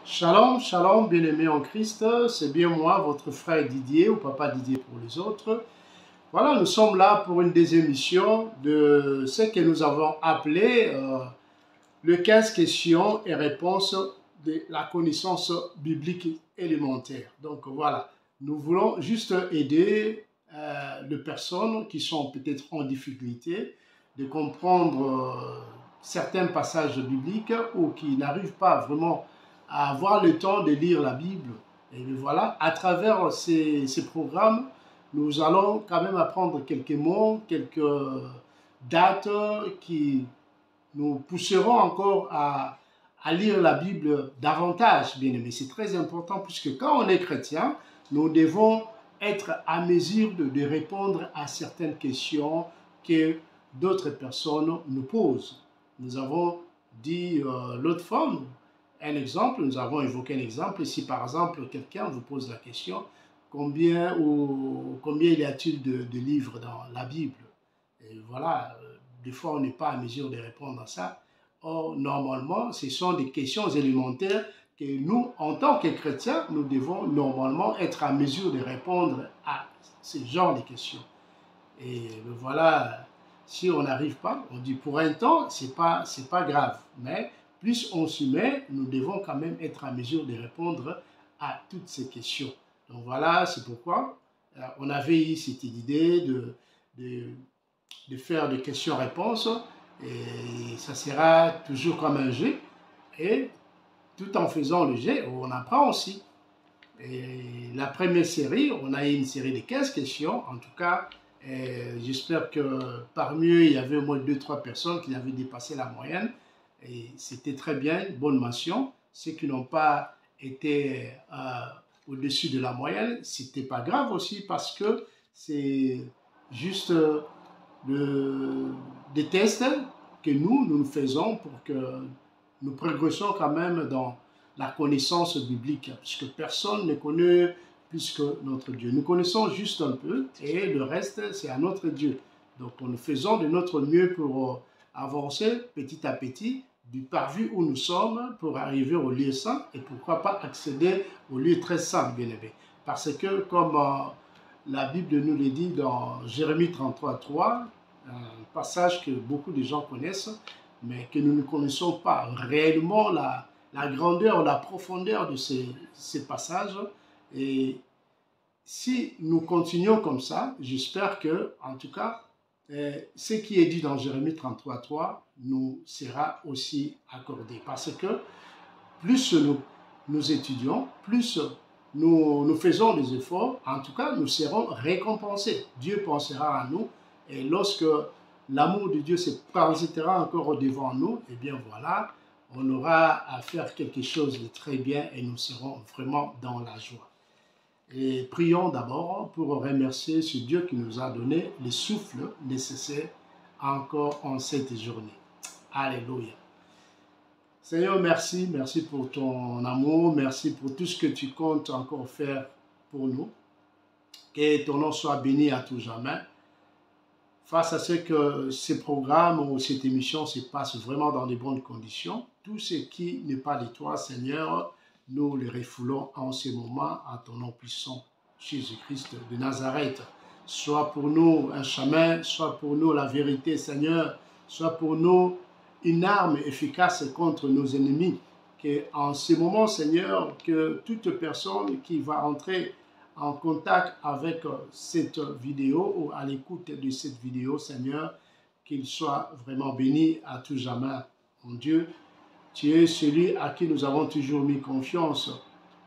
Shalom, shalom, bien-aimés en Christ, c'est bien moi, votre frère Didier, ou papa Didier pour les autres. Voilà, nous sommes là pour une des émissions de ce que nous avons appelé le 15 questions et réponses de la connaissance biblique élémentaire. Donc voilà, nous voulons juste aider les personnes qui sont peut-être en difficulté de comprendre certains passages bibliques ou qui n'arrivent pas vraiment à avoir le temps de lire la Bible. Et voilà, à travers ces programmes, nous allons quand même apprendre quelques mots, quelques dates qui nous pousseront encore à lire la Bible davantage, bien aimé. C'est très important puisque quand on est chrétien, nous devons être à mesure de répondre à certaines questions que d'autres personnes nous posent. Nous avons dit l'autre fois, un exemple, nous avons évoqué un exemple. Si par exemple quelqu'un vous pose la question, combien y a-t-il de livres dans la Bible? Et voilà, des fois on n'est pas à mesure de répondre à ça. Or, normalement, ce sont des questions élémentaires que nous, en tant que chrétiens, nous devons normalement être à mesure de répondre à ce genre de questions. Et voilà, si on n'arrive pas, on dit pour un temps, c'est pas grave. Mais plus on s'y met, nous devons quand même être à mesure de répondre à toutes ces questions. Donc voilà, c'est pourquoi on avait eu cette idée de faire des questions-réponses. Et ça sera toujours comme un jeu. Et tout en faisant le jeu, on apprend aussi. Et la première série, on a eu une série de 15 questions. En tout cas, j'espère que parmi eux, il y avait au moins 2-3 personnes qui avaient dépassé la moyenne. Et c'était très bien, bonne mention. Ceux qui n'ont pas été au-dessus de la moyenne, c'était pas grave aussi parce que c'est juste des tests que nous faisons pour que nous progressions quand même dans la connaissance biblique, puisque personne ne connaît plus que notre Dieu. Nous connaissons juste un peu et le reste, c'est à notre Dieu. Donc, nous faisons de notre mieux pour avancer petit à petit du parvis où nous sommes pour arriver au lieu saint et pourquoi pas accéder au lieu très saint, bien aimé. Parce que, comme la Bible nous le dit dans Jérémie 33:3, un passage que beaucoup de gens connaissent, mais que nous ne connaissons pas réellement la grandeur, la profondeur de ces passages. Et si nous continuons comme ça, j'espère que, en tout cas, ce qui est dit dans Jérémie 33:3 nous sera aussi accordé. Parce que plus nous étudions, plus nous faisons des efforts, en tout cas, nous serons récompensés. Dieu pensera à nous. Et lorsque l'amour de Dieu se transitera encore devant nous, eh bien voilà, on aura à faire quelque chose de très bien et nous serons vraiment dans la joie. Et prions d'abord pour remercier ce Dieu qui nous a donné le souffle nécessaire encore en cette journée. Alléluia. Seigneur, merci. Merci pour ton amour. Merci pour tout ce que tu comptes encore faire pour nous. Que ton nom soit béni à tout jamais. Face à ce que ces programmes ou cette émission se passe vraiment dans de bonnes conditions, tout ce qui n'est pas de toi, Seigneur, nous les refoulons en ce moment à ton nom puissant, Jésus-Christ de Nazareth. Soit pour nous un chemin, soit pour nous la vérité, Seigneur, soit pour nous une arme efficace contre nos ennemis. Que en ce moment, Seigneur, que toute personne qui va entrer en contact avec cette vidéo ou à l'écoute de cette vidéo, Seigneur, qu'il soit vraiment béni à tout jamais. Mon Dieu, tu es celui à qui nous avons toujours mis confiance.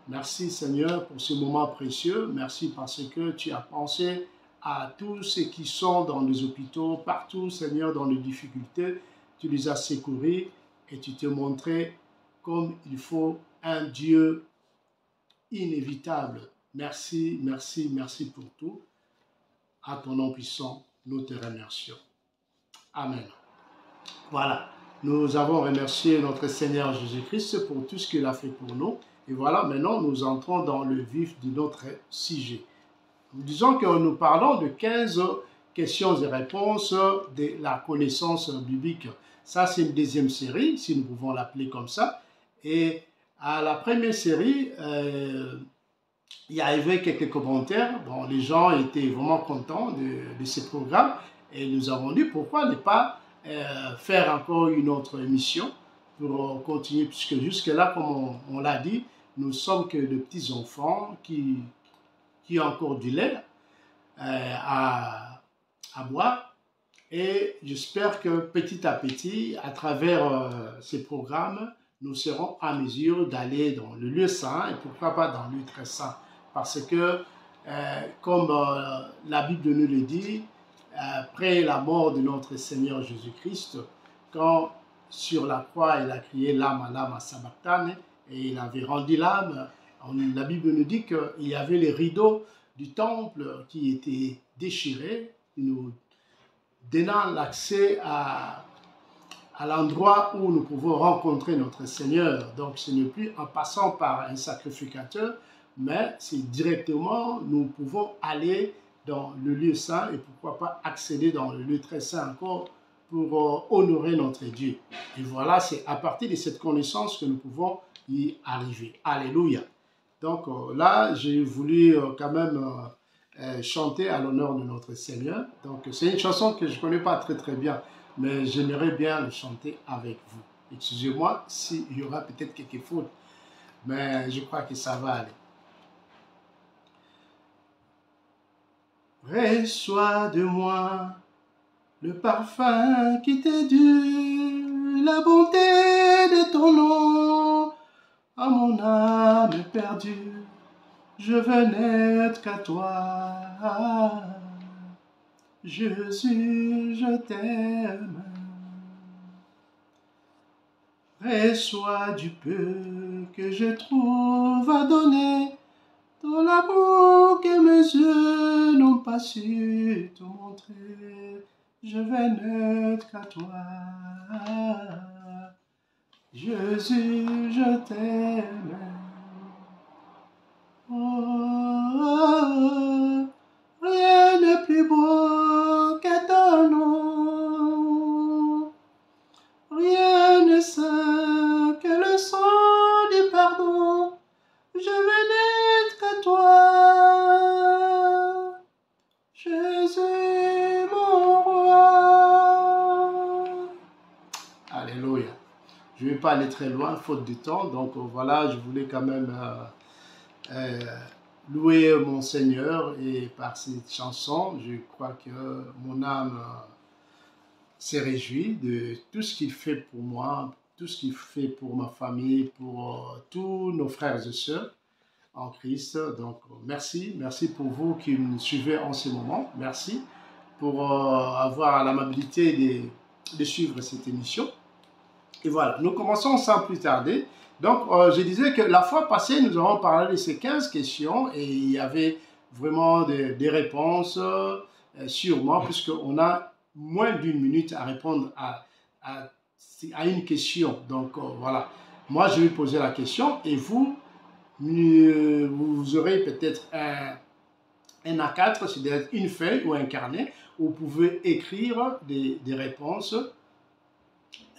Merci, Seigneur, pour ce moment précieux. Merci parce que tu as pensé à tous ceux qui sont dans les hôpitaux, partout, Seigneur, dans les difficultés. Tu les as secourus et tu t'es montré comme il faut un Dieu inévitable. Merci, merci, merci pour tout. À ton nom puissant, nous te remercions. Amen. Voilà, nous avons remercié notre Seigneur Jésus-Christ pour tout ce qu'il a fait pour nous. Et voilà, maintenant nous entrons dans le vif de notre sujet. Nous disons que nous parlons de 15 questions et réponses de la connaissance biblique. Ça, c'est une deuxième série, si nous pouvons l'appeler comme ça. Et À la première série, il y avait quelques commentaires. Bon, les gens étaient vraiment contents de ce programme et nous avons dit pourquoi ne pas faire encore une autre émission pour continuer, puisque jusque-là, comme on l'a dit, nous sommes que de petits enfants qui ont encore du lait à boire. Et j'espère que petit à petit, à travers ces programmes, nous serons à mesure d'aller dans le lieu saint et pourquoi pas dans le lieu très saint. Parce que, comme la Bible nous le dit, après la mort de notre Seigneur Jésus-Christ, quand sur la croix il a crié l'âme à sabachthani et il avait rendu l'âme, la Bible nous dit qu'il y avait les rideaux du temple qui étaient déchirés, nous donnant l'accès à l'endroit où nous pouvons rencontrer notre Seigneur. Donc ce n'est plus en passant par un sacrificateur, mais c'est directement, nous pouvons aller dans le lieu saint et pourquoi pas accéder dans le lieu très saint encore pour honorer notre Dieu. Et voilà, c'est à partir de cette connaissance que nous pouvons y arriver. Alléluia. Donc là, j'ai voulu quand même chanter à l'honneur de notre Seigneur. Donc c'est une chanson que je ne connais pas très bien, mais j'aimerais bien le chanter avec vous. Excusez-moi s'il y aura peut-être quelques fautes, mais je crois que ça va aller. Reçois de moi le parfum qui t'est dû, la bonté de ton nom, à mon âme perdue, je veux n'être qu'à toi. Jésus, je t'aime. Reçois du peu que je trouve à donner, dans l'amour que mes yeux n'ont pas su te montrer. Je vais n'être qu'à toi. Jésus, je t'aime. Oh, rien de plus beau que ton nom. Rien de saint que le sang du pardon. Je vais n'être qu'à toi. Jésus, mon roi. Alléluia. Je ne vais pas aller très loin, faute de temps. Donc voilà, je voulais quand même louer mon Seigneur. Et par cette chanson, je crois que mon âme s'est réjouie de tout ce qu'il fait pour moi, tout ce qu'il fait pour ma famille, pour tous nos frères et sœurs en Christ. Donc merci pour vous qui me suivez en ce moment. Merci pour avoir l'amabilité de suivre cette émission. Et voilà, nous commençons sans plus tarder. Donc, je disais que la fois passée, nous avons parlé de ces 15 questions et il y avait vraiment des réponses sûrement, puisqu'on a moins d'une minute à répondre à une question. Donc, voilà. Moi, je vais poser la question et vous aurez peut-être un A4, c'est-à-dire une feuille ou un carnet où vous pouvez écrire des réponses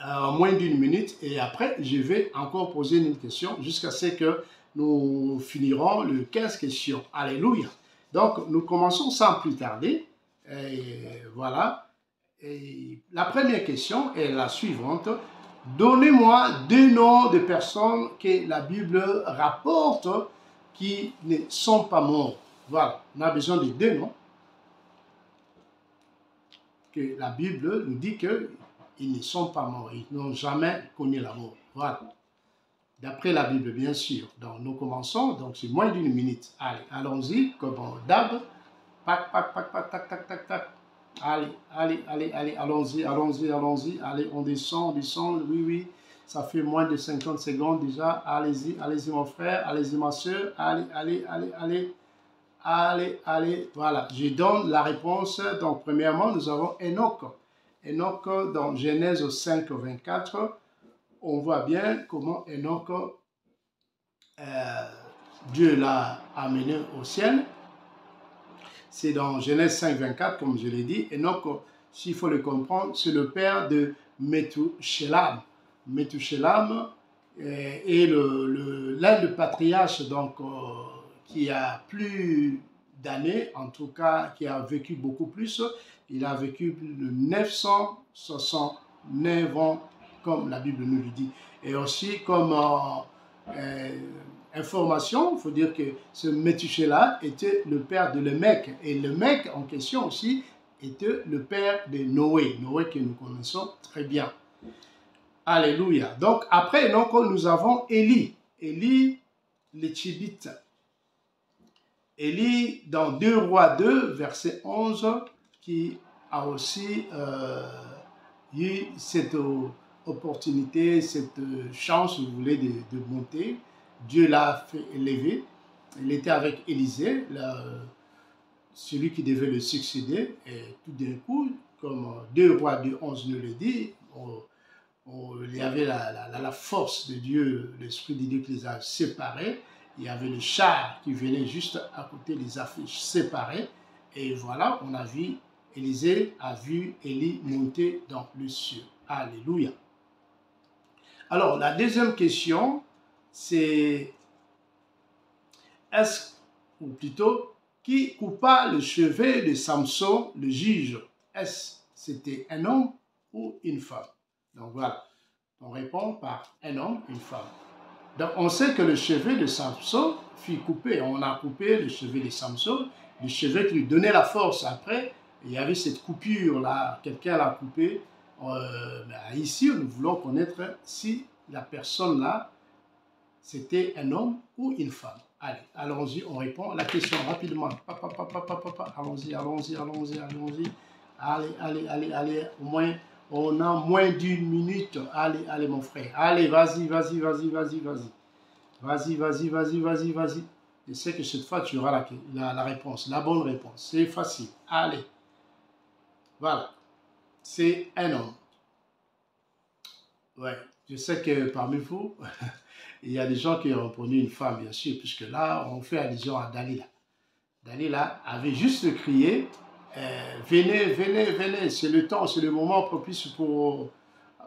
en moins d'une minute et après je vais encore poser une question jusqu'à ce que nous finirons les 15 questions. Alléluia. Donc nous commençons sans plus tarder. Et voilà. Et la première question est la suivante. Donnez-moi 2 noms de personnes que la Bible rapporte qui ne sont pas morts. Voilà. On a besoin de 2 noms que la Bible nous dit que ils ne sont pas morts, ils n'ont jamais connu la mort. Voilà. D'après la Bible, bien sûr. Donc, nous commençons, donc c'est moins d'une minute. Allez, allons-y, comme d'hab. Pac, tac, tac. Allez, allons-y. Allez, on descend, oui. Ça fait moins de 50 secondes déjà. Allez-y, mon frère, allez-y, ma soeur. Allez. Voilà, je donne la réponse. Donc, premièrement, nous avons Enoch. Enoch, dans Genèse 5, 24, on voit bien comment Enoch, Dieu l'a amené au ciel. C'est dans Genèse 5, 24, comme je l'ai dit. Enoch, s'il faut le comprendre, c'est le père de Methushélam. Methushélam et l'un des patriarches donc, qui a plus d'années, en tout cas qui a vécu beaucoup plus, il a vécu plus de 969 ans, comme la Bible nous le dit. Et aussi comme information, il faut dire que ce Métusélah était le père de Lémec. Et Lémec en question aussi était le père de Noé. Noé que nous connaissons très bien. Alléluia. Donc après, donc, nous avons Élie. Élie, le Tchibite. Élie, dans 2 Rois 2, verset 11, qui a aussi eu cette opportunité, cette chance, vous voulez, de monter. Dieu l'a fait élever. Il était avec Élisée, celui qui devait le succéder. Et tout d'un coup, comme 2 Rois 2, 11 nous le dit, il y avait la force de Dieu, l'Esprit de Dieu qui les a séparés. Il y avait le char qui venait juste à côté des affiches séparées. Et voilà, on a vu, Élisée a vu Élie monter dans le ciel. Alléluia. Alors, la deuxième question, c'est ou plutôt, qui coupa le chevet de Samson, le juge? Est-ce c'était un homme ou une femme? Donc voilà, on répond par un homme, une femme. Donc on sait que le chevet de Samson fut coupé. On a coupé le chevet de Samson, le chevet qui lui donnait la force. Après, il y avait cette coupure-là, quelqu'un l'a coupé. Ici, nous voulons connaître si la personne-là, c'était un homme ou une femme. Allez, allons-y, on répond à la question rapidement. Allons-y, allons-y, allons-y, allons-y. Allez, au moins... On a moins d'une minute. Allez, mon frère. Allez, vas-y. Vas-y. Je sais que cette fois, tu auras la réponse, la bonne réponse. C'est facile. Allez. Voilà. C'est un homme. Ouais. Je sais que parmi vous, il y a des gens qui ont répondu une femme, bien sûr, puisque là, on fait allusion à Dalila. Dalila avait juste crié. Venez, c'est le temps, c'est le moment propice pour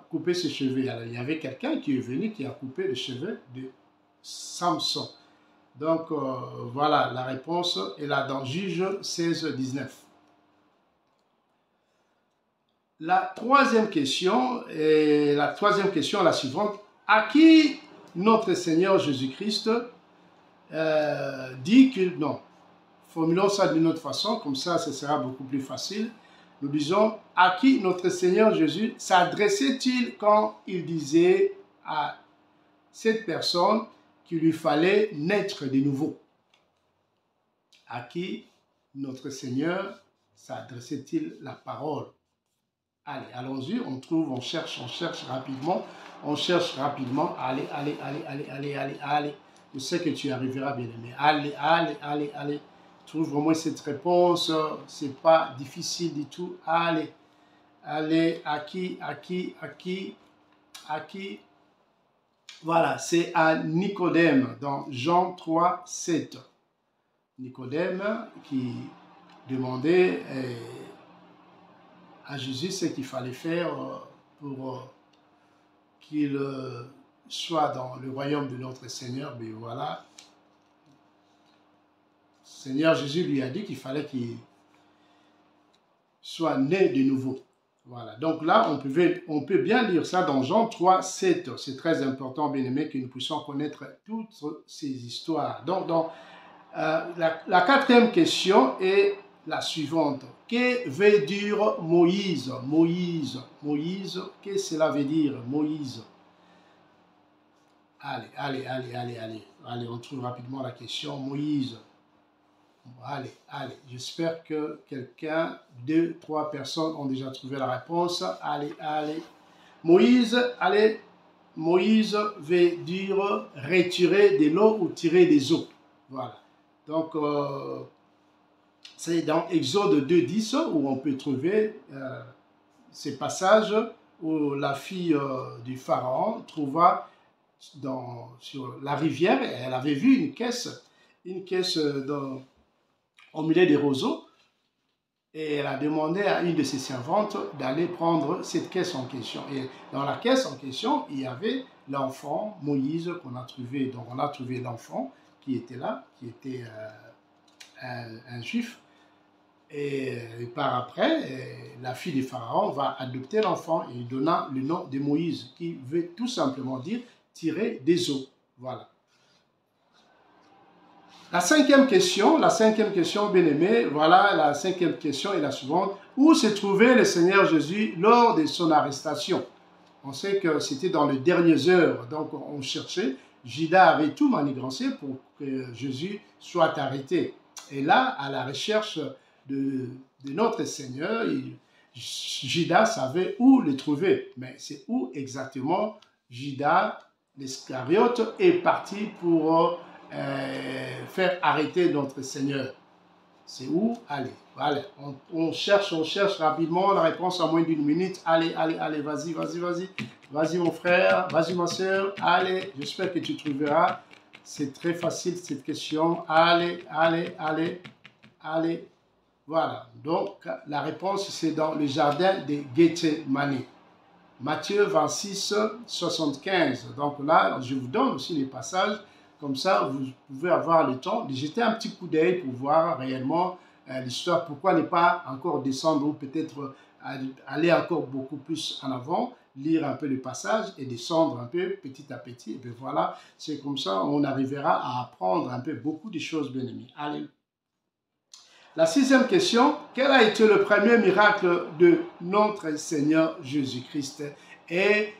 couper ses cheveux. Alors, il y avait quelqu'un qui est venu qui a coupé les cheveux de Samson. Donc, voilà, la réponse est là dans Juge 16, 19. La troisième question est la suivante. À qui notre Seigneur Jésus-Christ dit que non? Formulons ça d'une autre façon, comme ça, ce sera beaucoup plus facile. Nous disons, à qui notre Seigneur Jésus s'adressait-il quand il disait à cette personne qu'il lui fallait naître de nouveau? À qui notre Seigneur s'adressait-il la parole? Allez, allons-y, on cherche rapidement. Allez. Je sais que tu arriveras, bien aimé. Allez. Trouve vraiment cette réponse, c'est pas difficile du tout. Allez, à qui? Voilà, c'est à Nicodème dans Jean 3, 7. Nicodème qui demandait à Jésus ce qu'il fallait faire pour qu'il soit dans le royaume de notre Seigneur. Mais voilà. Seigneur Jésus lui a dit qu'il fallait qu'il soit né de nouveau. Voilà. Donc là, on peut bien lire ça dans Jean 3, 7. C'est très important, bien aimé, que nous puissions connaître toutes ces histoires. Donc, la quatrième question est la suivante. Que veut dire Moïse? Moïse, qu'est-ce que cela veut dire, Moïse? Allez, on trouve rapidement la question. Moïse. Allez, j'espère que quelqu'un, 2, 3 personnes ont déjà trouvé la réponse. Allez. Moïse veut dire retirer de l'eau ou tirer des eaux. Voilà. Donc, c'est dans Exode 2, 10 où on peut trouver ces passages où la fille du pharaon trouva sur la rivière, et elle avait vu une caisse au milieu des roseaux. Et elle a demandé à une de ses servantes d'aller prendre cette caisse en question. Et dans la caisse en question, il y avait l'enfant, Moïse, qu'on a trouvé. Donc on a trouvé l'enfant qui était là, qui était un juif. Et par après, la fille du Pharaon va adopter l'enfant et lui donna le nom de Moïse, qui veut tout simplement dire tirer des eaux. Voilà. La cinquième question, bien aimé, voilà, la cinquième question est la suivante. Où se trouvait le Seigneur Jésus lors de son arrestation? On sait que c'était dans les dernières heures, donc on cherchait. Judas avait tout manigancé pour que Jésus soit arrêté. Et là, à la recherche de notre Seigneur, Judas savait où le trouver. Mais c'est où exactement Judas l'Iscariote est parti pour faire arrêter notre Seigneur? C'est où? Allez, voilà. On cherche rapidement la réponse en moins d'une minute. Allez, vas-y. Vas-y mon frère, vas-y ma soeur. Allez, j'espère que tu trouveras. C'est très facile cette question. Allez. Voilà. Donc, la réponse, c'est dans le jardin de Gethsémani. Matthieu 26, 75. Donc là, je vous donne aussi les passages. Comme ça, vous pouvez avoir le temps de jeter un petit coup d'œil pour voir réellement l'histoire. Pourquoi ne pas encore descendre ou peut-être aller encore beaucoup plus en avant, lire un peu le passage et descendre un peu petit à petit. Et bien voilà, c'est comme ça on arrivera à apprendre un peu beaucoup de choses, bien aimés. Allez. La sixième question, quel a été le premier miracle de notre Seigneur Jésus-Christ et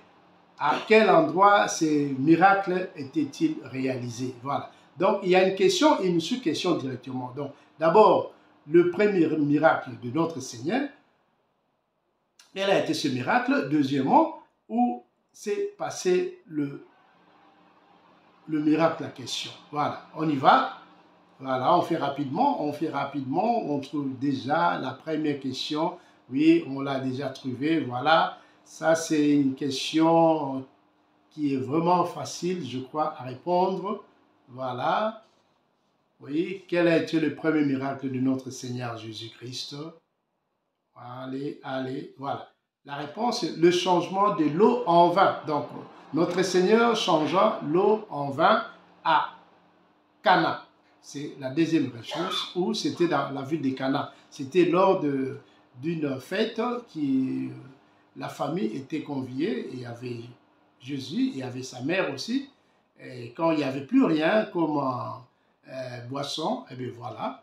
à quel endroit ces miracles étaient-ils réalisés? Voilà. Donc, il y a une question et une sous-question directement. Donc, d'abord, le premier miracle de notre Seigneur, quel a été ce miracle? Deuxièmement, où s'est passé le miracle, la question. Voilà, on y va. Voilà, on fait rapidement, on trouve déjà la première question. Oui, on l'a déjà trouvée, voilà. Ça, c'est une question qui est vraiment facile, je crois, à répondre. Voilà. Oui, quel a été le premier miracle de notre Seigneur Jésus-Christ? Allez, voilà. La réponse est le changement de l'eau en vin. Donc, notre Seigneur changea l'eau en vin à Cana. C'est la deuxième réponse, où c'était dans la ville de Cana. C'était lors d'une fête qui la famille était conviée, et il y avait Jésus, il y avait sa mère aussi. Et quand il n'y avait plus rien comme boisson, et bien voilà,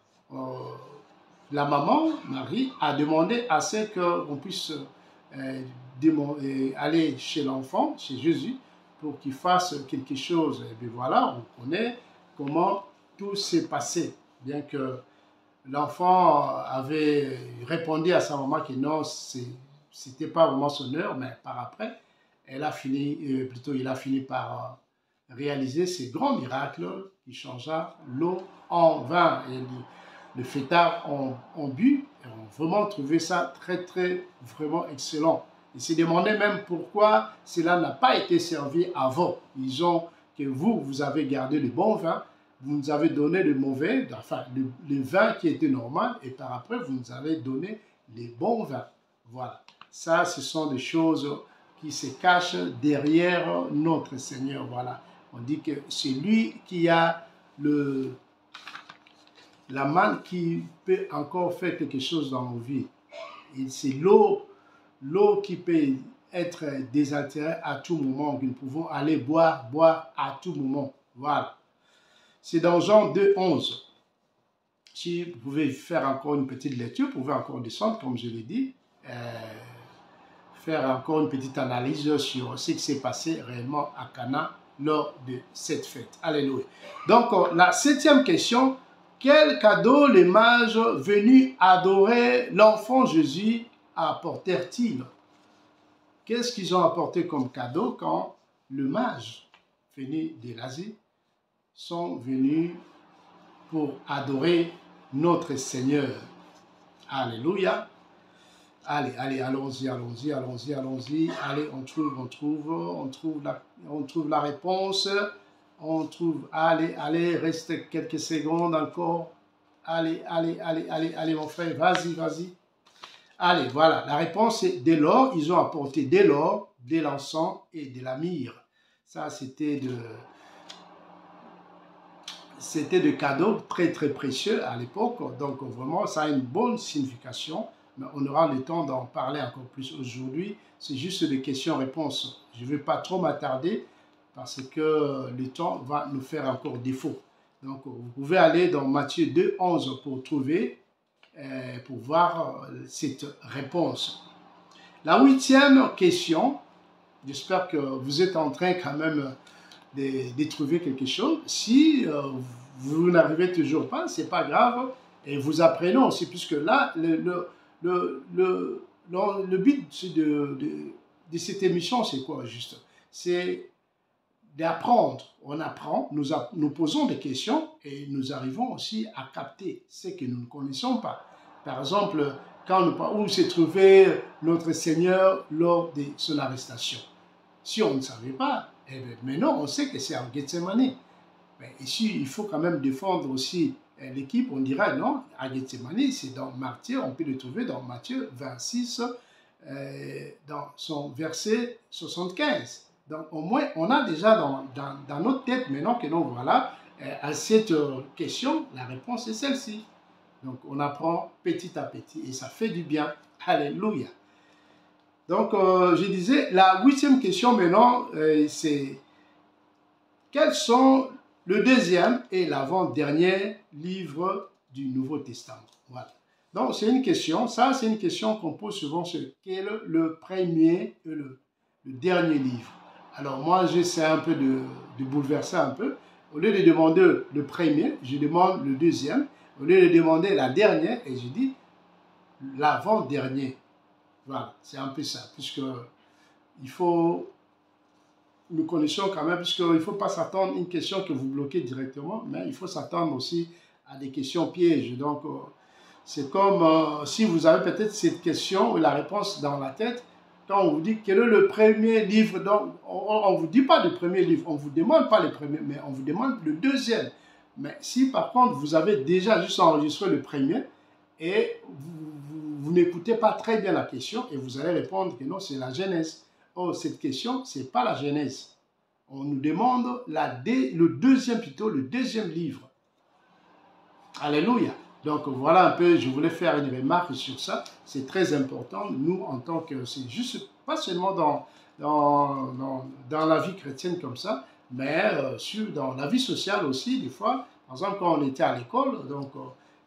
la maman, Marie, a demandé à ce qu'on puisse aller chez l'enfant, chez Jésus, pour qu'il fasse quelque chose. Et bien voilà, on connaît comment tout s'est passé, bien que l'enfant avait répondu à sa maman que non, c'était pas vraiment son heure, mais par après, il a fini par réaliser ce grand miracle qui changea l'eau en vin. Et le fêtard ont bu et ont vraiment trouvé ça vraiment excellent. Ils se demandaient même pourquoi cela n'a pas été servi avant. Ils ont que vous avez gardé le bon vin, vous nous avez donné le mauvais, enfin le vin qui était normal, et par après vous nous avez donné les bons vins. Voilà. Ça, ce sont des choses qui se cachent derrière notre Seigneur. Voilà. On dit que c'est lui qui a la main qui peut encore faire quelque chose dans nos vies. Et c'est l'eau qui peut être désaltérée à tout moment. Nous pouvons aller boire à tout moment. Voilà. C'est dans Jean 2, 11. Si vous pouvez faire encore une petite lecture, vous pouvez encore descendre, comme je l'ai dit, faire encore une petite analyse sur ce qui s'est passé réellement à Cana lors de cette fête. Alléluia. Donc, la septième question, quel cadeau les mages venus adorer l'enfant Jésus apportèrent-ils? Qu'est-ce qu'ils ont apporté comme cadeau quand le mage venu de l'Asie sont venus pour adorer notre Seigneur? Alléluia. Allez, allons-y. Allez, on trouve la réponse. Allez, reste quelques secondes encore. Allez, mon frère, vas-y. Allez, voilà, la réponse est dès lors, ils ont apporté dès l'or, de l'encens et de la myrrhe. Ça, c'était de cadeaux très très précieux à l'époque. Donc vraiment, ça a une bonne signification. Mais on aura le temps d'en parler encore plus aujourd'hui. C'est juste des questions-réponses. Je ne vais pas trop m'attarder parce que le temps va nous faire encore défaut. Donc vous pouvez aller dans Matthieu 2, 11 pour trouver, pour voir cette réponse. La 8e question, j'espère que vous êtes en train quand même de trouver quelque chose. Si vous n'arrivez toujours pas, c'est pas grave, et vous apprenez aussi, puisque là, le but de cette émission, c'est quoi juste? C'est d'apprendre. On apprend, nous posons des questions et nous arrivons aussi à capter ce que nous ne connaissons pas. Par exemple, où s'est trouvé notre Seigneur lors de son arrestation. Si on ne savait pas, eh bien, maintenant on sait que c'est en Gethsemane. Mais ici, il faut quand même défendre aussi l'équipe. On dira non, à Gethsemane, c'est dans Matthieu, on peut le trouver dans Matthieu 26, dans son verset 75. Donc au moins, on a déjà dans notre tête maintenant que non, voilà, à cette question, la réponse est celle-ci. Donc on apprend petit à petit et ça fait du bien. Alléluia. Donc je disais, la 8e question maintenant, c'est quels sont le deuxième et l'avant-dernier livre du Nouveau Testament? Voilà. Donc c'est une question, ça c'est une question qu'on pose souvent, c'est quel est le premier et le dernier livre? Alors moi j'essaie un peu de bouleverser un peu. Au lieu de demander le premier, je demande le deuxième. Au lieu de demander la dernière, et je dis l'avant-dernier. Voilà, c'est un peu ça, puisque il faut, nous connaissons quand même, puisqu'il ne faut pas s'attendre à une question que vous bloquez directement, mais il faut s'attendre aussi à des questions pièges. Donc, c'est comme si vous avez peut-être cette question ou la réponse dans la tête, quand on vous dit quel est le premier livre, donc on ne vous dit pas le premier livre, on ne vous demande pas le premier, mais on vous demande le deuxième. Mais si par contre vous avez déjà juste enregistré le premier et vous n'écoutez pas très bien la question et vous allez répondre que non, c'est la Genèse. Oh, cette question, ce n'est pas la Genèse. On nous demande le deuxième livre. Alléluia. Donc voilà un peu, je voulais faire une remarque sur ça. C'est très important, nous en tant que, c'est juste pas seulement dans la vie chrétienne comme ça, mais dans la vie sociale aussi, des fois. Par exemple, quand on était à l'école, donc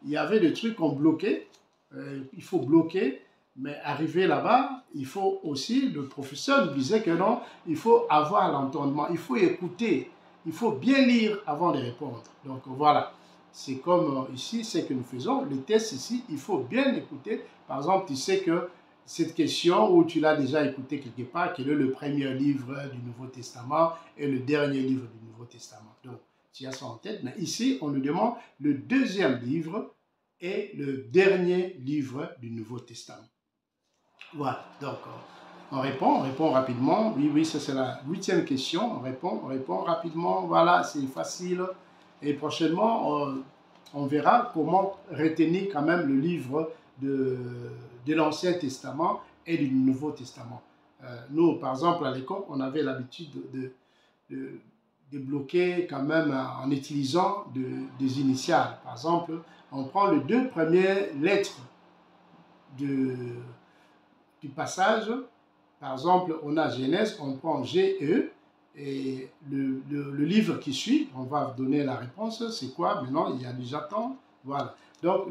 il y avait des trucs qu'on bloquait, il faut bloquer, mais arrivé là-bas, il faut aussi, le professeur nous disait que non, il faut avoir l'entendement, il faut écouter, il faut bien lire avant de répondre. Donc voilà. C'est comme ici, c'est que nous faisons. Le test ici, il faut bien écouter. Par exemple, tu sais que cette question où tu l'as déjà écouté quelque part, quel est le premier livre du Nouveau Testament et le dernier livre du Nouveau Testament. Donc, tu as ça en tête. Mais ici, on nous demande le deuxième livre et le dernier livre du Nouveau Testament. Voilà. Donc, on répond rapidement. Oui, oui, ça c'est la 8e question. On répond rapidement. Voilà, c'est facile. Et prochainement, on verra comment retenir quand même le livre de l'Ancien Testament et du Nouveau Testament. Nous, par exemple, à l'école, on avait l'habitude de bloquer quand même en utilisant des initiales. Par exemple, on prend les 2 premières lettres du passage. Par exemple, on a Genèse, on prend GE. Et le livre qui suit, on va donner la réponse, c'est quoi? Maintenant, il y a déjà temps. Voilà. Donc,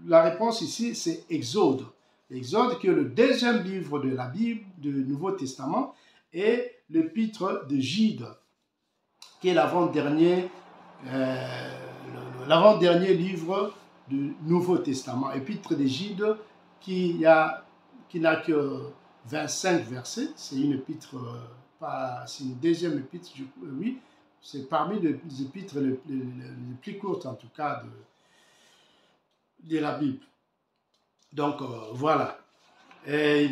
la réponse ici, c'est Exode. Exode, qui est le deuxième livre de la Bible, du Nouveau Testament, et l'épître de Jude, qui est l'avant-dernier livre du Nouveau Testament. Épître de Jude, qui n'a que 25 versets. C'est une épître... c'est une deuxième épître, oui, c'est parmi les épîtres les plus courtes, en tout cas, de la Bible. Donc, voilà. Et,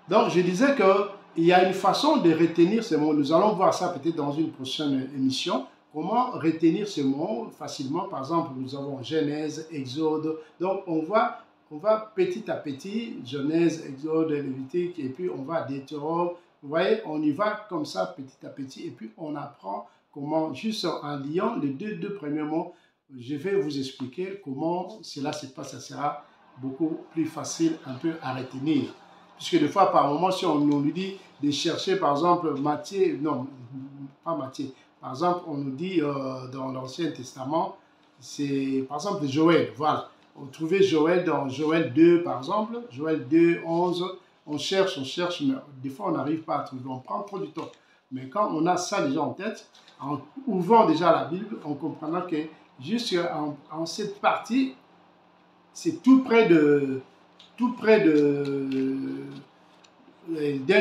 donc, je disais qu'il y a une façon de retenir ces mots. Nous allons voir ça peut-être dans une prochaine émission. Comment retenir ces mots facilement. Par exemple, nous avons Genèse, Exode. Donc, on voit, on va petit à petit, Genèse, Exode, Lévitique, et puis on va à Deutéronome. Vous voyez, on y va comme ça petit à petit, et puis on apprend comment, juste en liant les deux premiers mots, je vais vous expliquer comment cela se passe. Ça sera beaucoup plus facile un peu à retenir. Puisque des fois, par moment, si on nous dit de chercher, par exemple, Matthieu, non, pas Matthieu, par exemple, on nous dit dans l'Ancien Testament, c'est par exemple Joël, voilà. On trouvait Joël dans Joël 2, par exemple, Joël 2, 11, on cherche, mais des fois, on n'arrive pas à trouver, on prend trop du temps. Mais quand on a ça déjà en tête, en ouvrant déjà la Bible, on comprendra que jusqu'en cette partie, c'est tout près d'un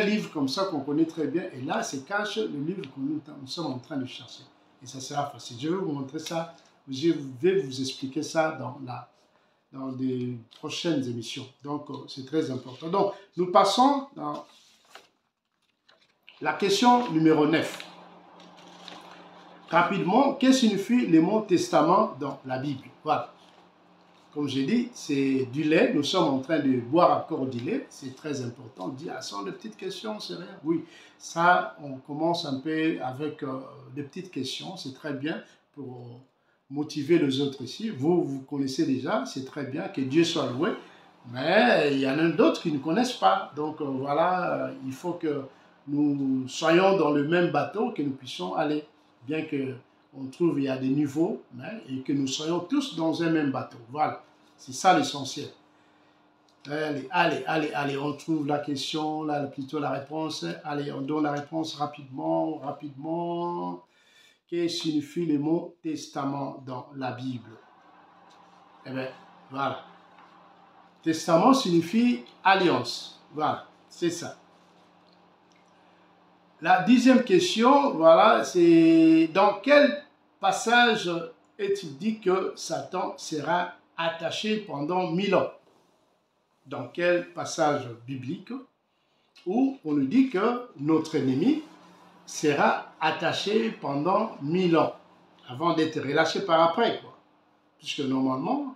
livre comme ça qu'on connaît très bien. Et là, se cache le livre que nous sommes en train de chercher. Et ça sera facile. Je vais vous montrer ça. Je vais vous expliquer ça dans des prochaines émissions. Donc, c'est très important. Donc, nous passons dans la question numéro 9. Rapidement, que signifie le mot testament dans la Bible? Voilà. Comme j'ai dit, c'est du lait. Nous sommes en train de boire encore du lait. C'est très important. On dit, ah, ce sont des petites questions, c'est rien. Oui, ça, on commence un peu avec des petites questions. C'est très bien pour motiver les autres ici. Vous connaissez déjà, c'est très bien, que Dieu soit loué. Mais il y en a d'autres qui ne connaissent pas. Donc voilà, il faut que nous soyons dans le même bateau, que nous puissions aller. Bien qu'on trouve il y a des niveaux, et que nous soyons tous dans un même bateau. Voilà, c'est ça l'essentiel. Allez, on trouve la question, là, plutôt la réponse. Allez, on donne la réponse rapidement. Que signifie le mot testament dans la Bible? Eh bien, voilà. Testament signifie alliance. Voilà, c'est ça. La 10e question, voilà, c'est dans quel passage est-il dit que Satan sera attaché pendant 1000 ans? Dans quel passage biblique où on nous dit que notre ennemi sera attaché pendant 1000 ans avant d'être relâché par après, quoi. Puisque normalement,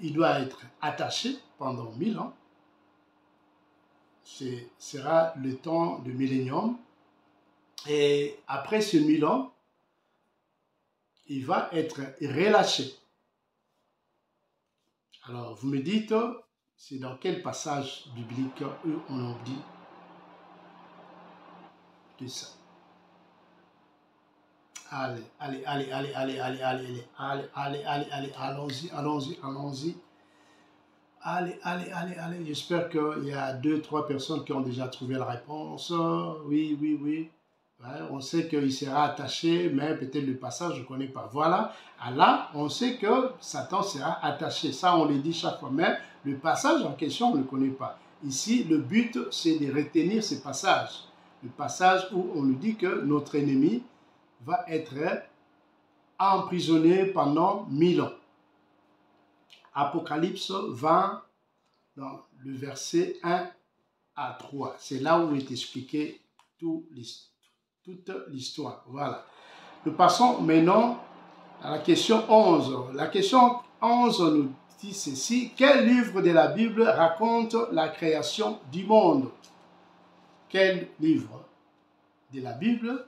il doit être attaché pendant 1000 ans. Ce sera le temps de millénium. Et après ce 1000 ans, il va être relâché. Alors, vous me dites, c'est dans quel passage biblique on nous dit de ça? Allez, allons-y. Allez. J'espère qu'il y a 2-3 personnes qui ont déjà trouvé la réponse. Oui. Ouais, on sait qu'il sera attaché, mais peut-être le passage, je ne connais pas. Voilà. Là, on sait que Satan sera attaché. Ça, on le dit chaque fois. Mais le passage en question, on ne le connaît pas. Ici, le but, c'est de retenir ce passage. Le passage où on nous dit que notre ennemi va être emprisonné pendant 1000 ans. Apocalypse 20, dans le verset 1 à 3. C'est là où est expliqué toute l'histoire. Voilà. Nous passons maintenant à la question 11. La question 11 nous dit ceci. Quel livre de la Bible raconte la création du monde? Quel livre de la Bible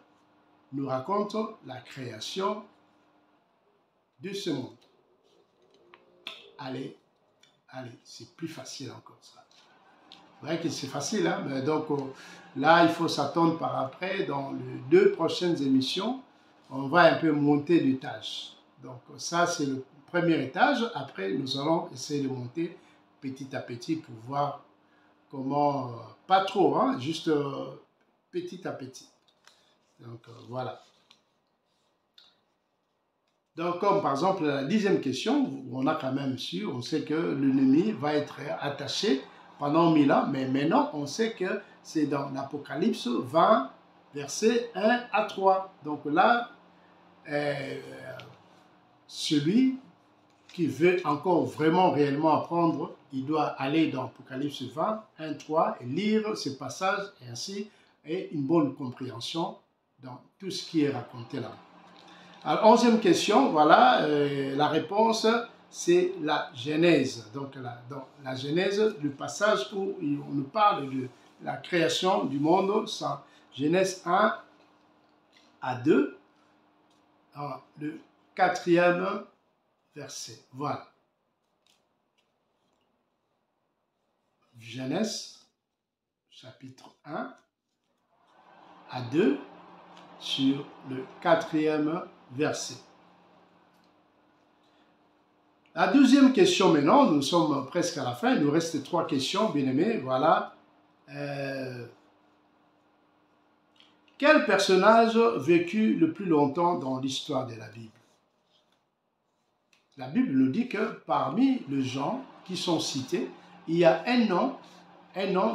nous raconte la création de ce monde? Allez, c'est plus facile encore ça. Vous voyez que c'est facile, hein? Mais donc là, il faut s'attendre par après, dans les 2 prochaines émissions, on va un peu monter d'étage. Donc ça, c'est le premier étage. Après, nous allons essayer de monter petit à petit pour voir comment, pas trop, hein, juste petit à petit. Donc voilà. Donc, comme par exemple la 10e question, on a quand même su, on sait que l'ennemi va être attaché pendant 1000 ans, mais maintenant on sait que c'est dans l'Apocalypse 20, versets 1 à 3. Donc là, celui qui veut encore vraiment réellement apprendre, il doit aller dans l'Apocalypse 20, 1, 3 et lire ce passage et ainsi et une bonne compréhension dans tout ce qui est raconté là. Alors, 11e question, voilà la réponse. c'est la Genèse. Donc, dans la Genèse, le passage où on nous parle de la création du monde, c'est Genèse 1 à 2, le 4e verset. Voilà. Genèse, chapitre 1 à 2, sur le 4e verset. La deuxième question maintenant, nous sommes presque à la fin, il nous reste 3 questions, bien aimés, voilà. Quel personnage vécut le plus longtemps dans l'histoire de la Bible? La Bible nous dit que parmi les gens qui sont cités, il y a un nom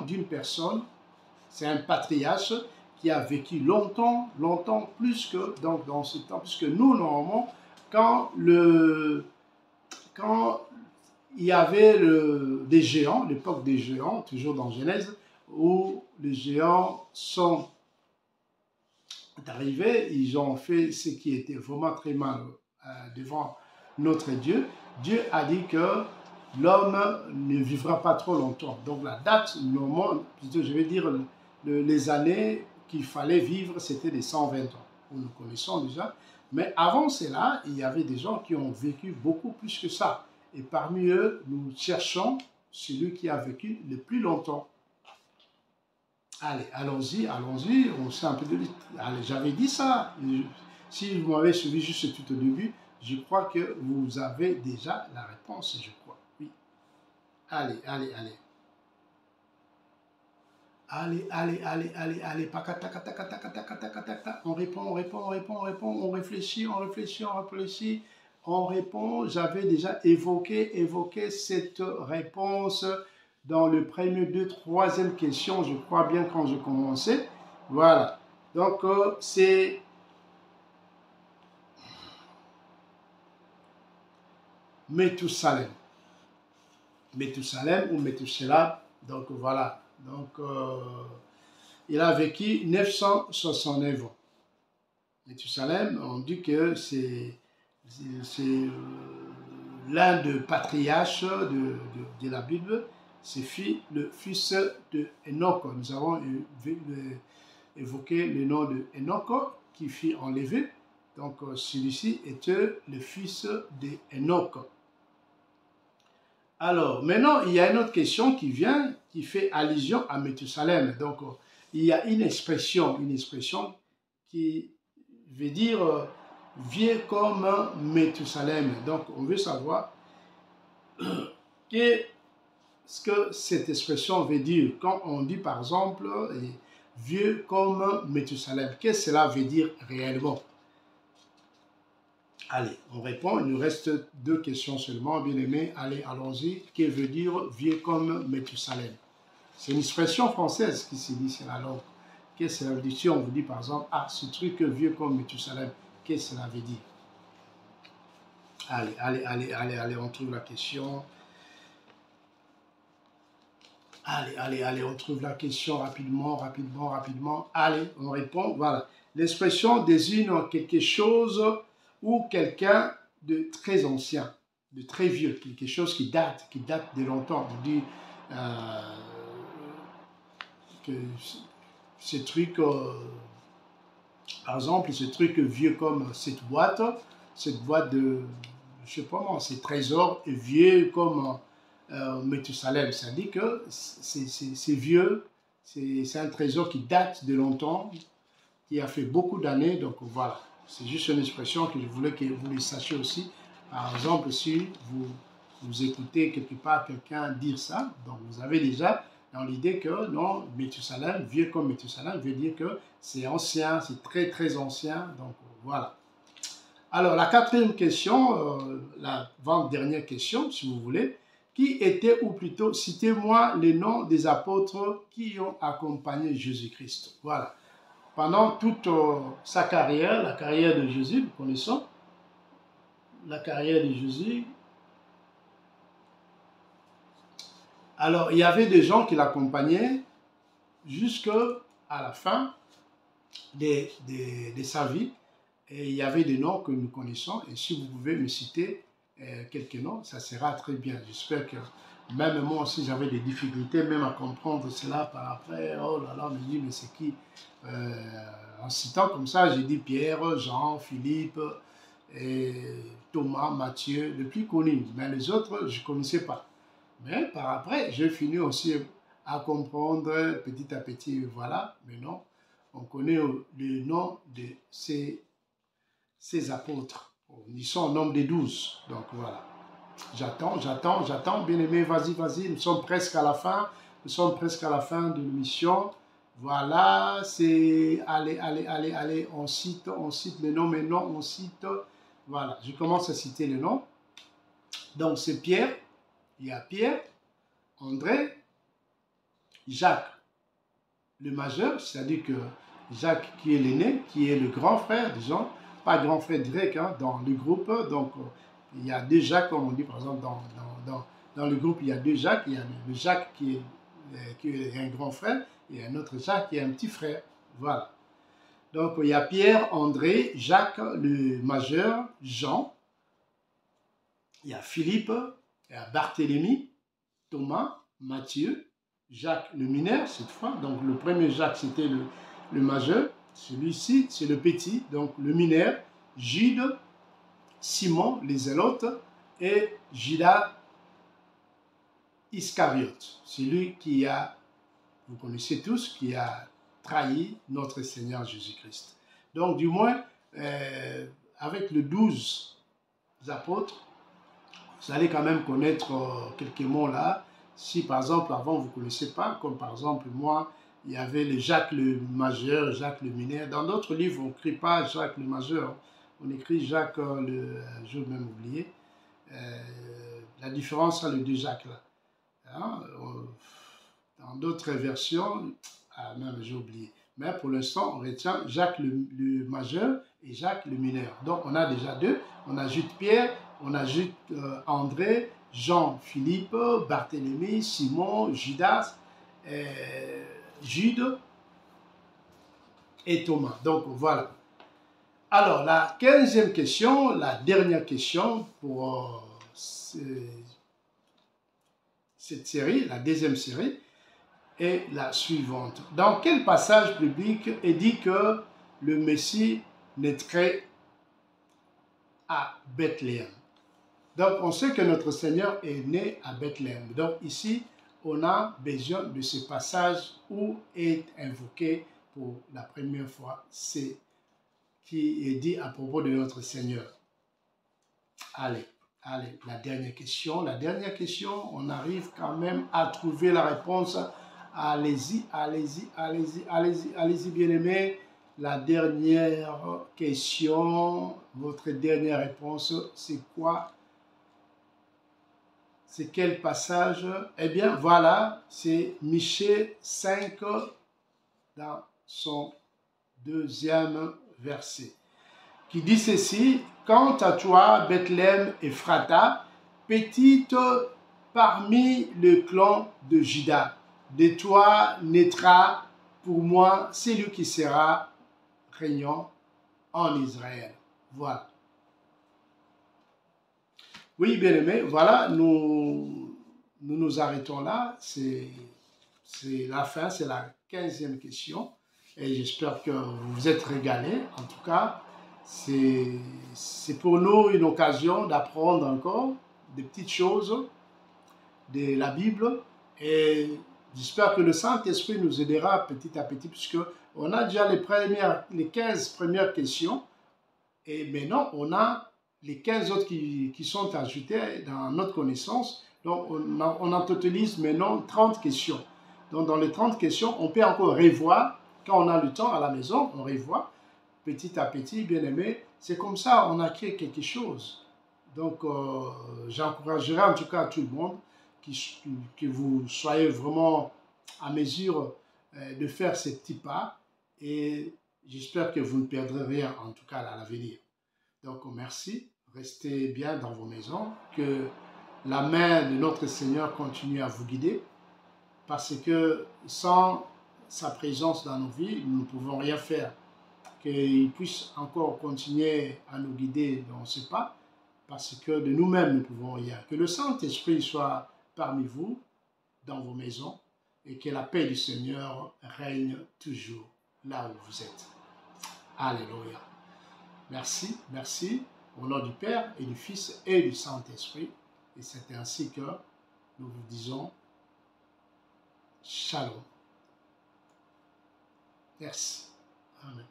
d'une personne, c'est un patriarche qui a vécu longtemps, plus que dans ce temps, puisque nous, normalement, quand il y avait des géants, l'époque des géants, toujours dans Genèse, où les géants sont arrivés, ils ont fait ce qui était vraiment très mal devant notre Dieu. Dieu a dit que l'homme ne vivra pas trop longtemps. Donc la date, plutôt je vais dire les années qu'il fallait vivre, c'était les 120 ans. Nous connaissons déjà. Mais avant cela, il y avait des gens qui ont vécu beaucoup plus que ça. Et parmi eux, nous cherchons celui qui a vécu le plus longtemps. Allez, allons-y, on sait un peu de... Allez, j'avais dit ça. Si vous m'avez suivi juste tout au début, je crois que vous avez déjà la réponse, je crois. Oui. Allez. Allez. On répond, on réfléchit. On répond. J'avais déjà évoqué cette réponse dans le premier, 2, 3e question, je crois bien, quand je commençais. Voilà. Donc, c'est Méthusalem. Méthusalem ou Méthuselah. Donc, voilà. Donc, il a vécu 969 ans. Méthusalem, on dit que c'est l'un des patriarches de la Bible. C'est le fils de Enoch. Nous avons évoqué le nom de Enoch qui fut enlevé. Donc, celui-ci était le fils de Enoch. Alors, maintenant, il y a une autre question qui vient, qui fait allusion à Méthusalem. Donc, il y a une expression qui veut dire vieux comme Méthusalem. Donc, on veut savoir ce que cette expression veut dire. Quand on dit, par exemple, vieux comme Méthusalem, qu'est-ce que cela veut dire réellement? Allez, on répond. Il nous reste 2 questions seulement, bien aimés. Allez, allons-y. Que veut dire vieux comme Méthusalem? C'est une expression française qui se dit, c'est la langue. Qu'est-ce que cela veut dire? Si on vous dit par exemple, ah, ce truc vieux comme Méthusalem, qu'est-ce que cela veut dire? Allez, on trouve la question. Allez, on trouve la question rapidement. Allez, on répond. Voilà. L'expression désigne quelque chose ou quelqu'un de très ancien, de très vieux, quelque chose qui date de longtemps. On dit que ce truc, par exemple, ce truc vieux comme cette boîte de, je sais pas moi, ces trésors est vieux comme Méthusalem. Ça dit que c'est vieux, c'est un trésor qui date de longtemps, qui a fait beaucoup d'années, donc voilà. C'est juste une expression que je voulais que vous le sachiez aussi. Par exemple, si vous écoutez quelque part quelqu'un dire ça, donc vous avez déjà dans l'idée que non, Méthusalem, vieux comme Méthusalem, veut dire que c'est ancien, c'est très très ancien, donc voilà. Alors la 4e question, la 20e question, si vous voulez, qui était, ou plutôt, citez-moi les noms des apôtres qui ont accompagné Jésus-Christ. Voilà. Pendant toute sa carrière, la carrière de Jésus, nous connaissons la carrière de Jésus. Alors, il y avait des gens qui l'accompagnaient jusqu'à la fin de sa vie. Et il y avait des noms que nous connaissons. Et si vous pouvez me citer quelques noms, ça sera très bien. J'espère que même moi aussi, j'avais des difficultés même à comprendre cela par après. Oh là là, me dit, mais c'est qui en citant comme ça, j'ai dit Pierre, Jean, Philippe, et Thomas, Matthieu, le plus connu. Mais les autres, je ne connaissais pas. Mais par après, j'ai fini aussi à comprendre petit à petit. Voilà, maintenant, on connaît le nom de ces apôtres. Ils sont au nombre de 12. Donc voilà. J'attends. Bien aimé, vas-y. Nous sommes presque à la fin. Nous sommes presque à la fin de l'émission. Voilà, c'est... Allez. On cite les noms maintenant. On cite... Voilà, je commence à citer les noms. Donc c'est Pierre. Il y a Pierre, André, Jacques, le majeur, c'est-à-dire que Jacques qui est l'aîné, qui est le grand frère, disons, pas grand frère direct hein, dans le groupe. Donc il y a deux Jacques, comme on dit par exemple dans le groupe, il y a deux Jacques. Il y a le Jacques qui est un grand frère et un autre Jacques qui est un petit frère. Voilà. Donc il y a Pierre, André, Jacques, le majeur, Jean, il y a Philippe, il y a Barthélemy, Thomas, Matthieu, Jacques le mineur cette fois. Donc le premier Jacques c'était le majeur. Celui-ci c'est le petit, donc le mineur, Jude, Simon, les Zélotes et Judas Iscariote. Celui qui a, vous connaissez tous, qui a trahi notre Seigneur Jésus-Christ. Donc du moins, avec les 12 apôtres, vous allez quand même connaître quelques mots là. Si par exemple avant vous ne connaissez pas, comme par exemple moi, il y avait le Jacques le majeur, Jacques le mineur. Dans d'autres livres, on n'écrit pas Jacques le majeur, on écrit Jacques le... Je vais même oublier. La différence entre les deux Jacques là. Hein? Dans d'autres versions, même j'ai oublié. Mais pour l'instant, on retient Jacques le majeur et Jacques le mineur. Donc on a déjà deux. On ajoute Pierre, on ajoute André, Jean, Philippe, Barthélemy, Simon, Judas, Jude et Thomas. Donc voilà. Alors la 15e question, la dernière question pour cette série, la deuxième série, est la suivante. Dans quel passage biblique est dit que le Messie naîtrait à Bethléem? Donc, on sait que notre Seigneur est né à Bethléem. Donc, ici, on a besoin de ce passage où est invoqué pour la première fois ce qui est dit à propos de notre Seigneur. Allez, la dernière question. La dernière question, on arrive quand même à trouver la réponse. Allez-y, bien-aimés. La dernière question, votre dernière réponse, c'est quoi? C'est quel passage? Eh bien, voilà, c'est Michée 5 dans son deuxième verset, qui dit ceci: « Quant à toi, Bethléem Ephrata, petite parmi le clan de Juda, de toi naîtra pour moi celui qui sera régnant en Israël. » Voilà. Oui, bien-aimés, voilà, nous arrêtons là. C'est la fin, c'est la 15e question. Et j'espère que vous vous êtes régalés. En tout cas, c'est pour nous une occasion d'apprendre encore des petites choses de la Bible. Et j'espère que le Saint-Esprit nous aidera petit à petit, puisque on a déjà les 15 premières questions. Et maintenant, on a les 15 autres qui sont ajoutées dans notre connaissance. Donc, on en totalise maintenant 30 questions. Donc, dans les 30 questions, on peut encore revoir. Quand on a le temps à la maison, on revoit petit à petit, bien aimé. C'est comme ça, on a créé quelque chose. Donc, j'encouragerai en tout cas tout le monde que vous soyez vraiment à mesure de faire ces petits pas. Et j'espère que vous ne perdrez rien, en tout cas à l'avenir. Donc, merci. Restez bien dans vos maisons. Que la main de notre Seigneur continue à vous guider. Parce que sans sa présence dans nos vies, nous ne pouvons rien faire. Qu'il puisse encore continuer à nous guider dans ce pas. parce que de nous-mêmes, nous pouvons rien. Que le Saint-Esprit soit parmi vous, dans vos maisons, et que la paix du Seigneur règne toujours là où vous êtes. Alléluia. Merci, merci, au nom du Père et du Fils et du Saint-Esprit. Et c'est ainsi que nous vous disons Shalom. Merci. Amen.